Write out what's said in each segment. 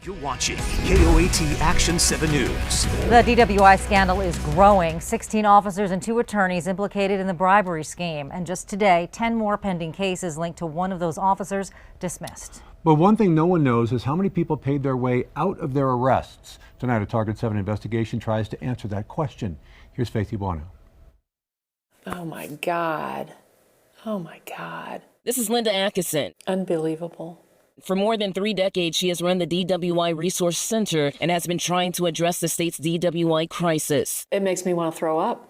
You're watching KOAT Action 7 News. The DWI scandal is growing. 16 officers and 2 attorneys implicated in the bribery scheme. And just today, 10 more pending cases linked to one of those officers dismissed. But one thing no one knows is how many people paid their way out of their arrests. Tonight, a Target 7 investigation tries to answer that question. Here's Faith Ibuano. Oh my God. Oh my God. This is Linda Atkinson. Unbelievable. For more than 3 decades, she has run the DWI Resource Center and has been trying to address the state's DWI crisis. It makes me want to throw up.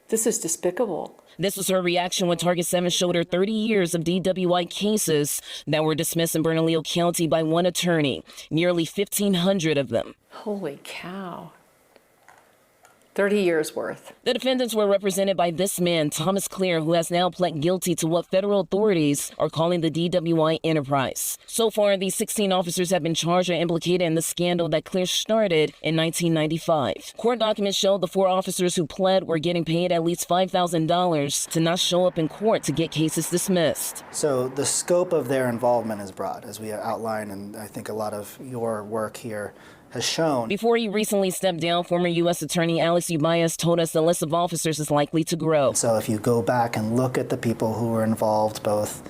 This is despicable. This was her reaction when Target 7 showed her 30 years of DWI cases that were dismissed in Bernalillo County by one attorney, nearly 1,500 of them. Holy cow. 30 years worth. The defendants were represented by this man, Thomas Clear, who has now pled guilty to what federal authorities are calling the DWI enterprise. So far, these 16 officers have been charged or implicated in the scandal that Clear started in 1995. Court documents show the 4 officers who pled were getting paid at least $5,000 to not show up in court to get cases dismissed. So the scope of their involvement is broad, as we outline, and I think a lot of your work here has shown. Before he recently stepped down, former U.S. Attorney Alex Ubaez told us the list of officers is likely to grow. So if you go back and look at the people who were involved both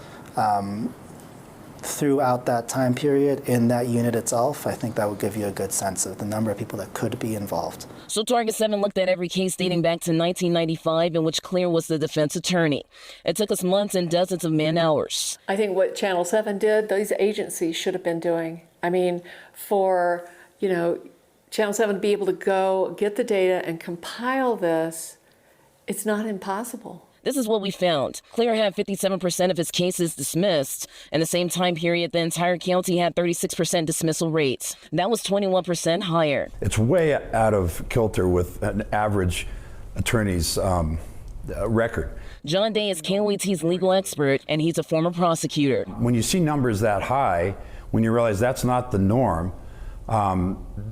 throughout that time period in that unit itself, I think that would give you a good sense of the number of people that could be involved. So Target 7 looked at every case dating back to 1995 in which Clear was the defense attorney. It took us months and dozens of man-hours. I think what Channel 7 did, these agencies should have been doing. I mean, for Channel 7 to be able to go get the data and compile this, it's not impossible. This is what we found. Clear had 57% of his cases dismissed. In the same time period, the entire county had 36% dismissal rates. That was 21% higher. It's way out of kilter with an average attorney's record. John Day is KOAT's legal expert, and he's a former prosecutor. When you see numbers that high, when you realize that's not the norm,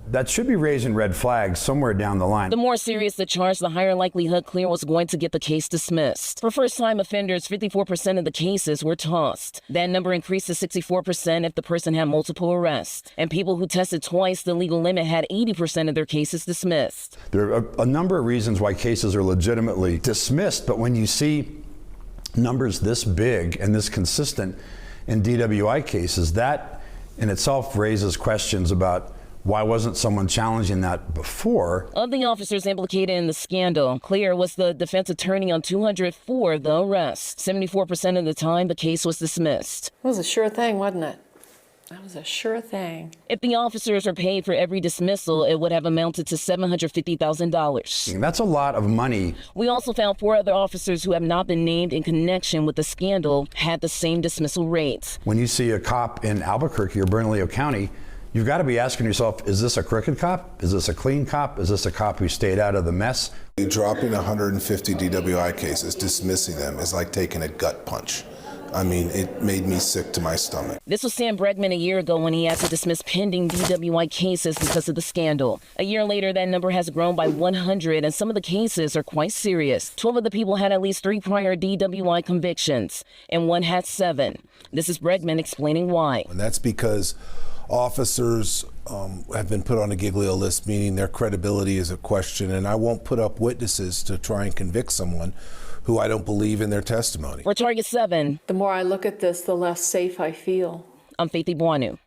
that should be raising red flags somewhere down the line. The more serious the charge, the higher likelihood Clear was going to get the case dismissed. For first-time offenders, 54% of the cases were tossed. That number increased to 64% if the person had multiple arrests. And people who tested twice the legal limit had 80% of their cases dismissed. There are a number of reasons why cases are legitimately dismissed, but when you see numbers this big and this consistent in DWI cases, that in itself raises questions about why wasn't someone challenging that before? Of the officers implicated in the scandal, Clear was the defense attorney on 204 of the arrests. 74% of the time, the case was dismissed. It was a sure thing, wasn't it? That was a sure thing. If the officers are paid for every dismissal, it would have amounted to $750,000. That's a lot of money. We also found 4 other officers who have not been named in connection with the scandal had the same dismissal rates. When you see a cop in Albuquerque or Bernalillo County, you've got to be asking yourself, is this a crooked cop? Is this a clean cop? Is this a cop who stayed out of the mess? Dropping 150 DWI cases, dismissing them is like taking a gut punch. I mean, it made me sick to my stomach. This was Sam Bregman a year ago when he had to dismiss pending DWI cases because of the scandal. A year later, that number has grown by 100, and some of the cases are quite serious. 12 of the people had at least 3 prior DWI convictions, and 1 had 7. This is Bregman explaining why. And that's because officers have been put on a Giglio list, meaning their credibility is a question, and I won't put up witnesses to try and convict someone who I don't believe in their testimony. For Target 7, The more I look at this, the less safe I feel. I'm Faith Ibuano.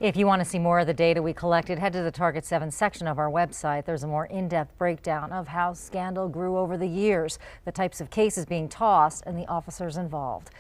If you want to see more of the data we collected, head to the Target 7 section of our website. There's a more in-depth breakdown of how scandal grew over the years, the types of cases being tossed, and the officers involved.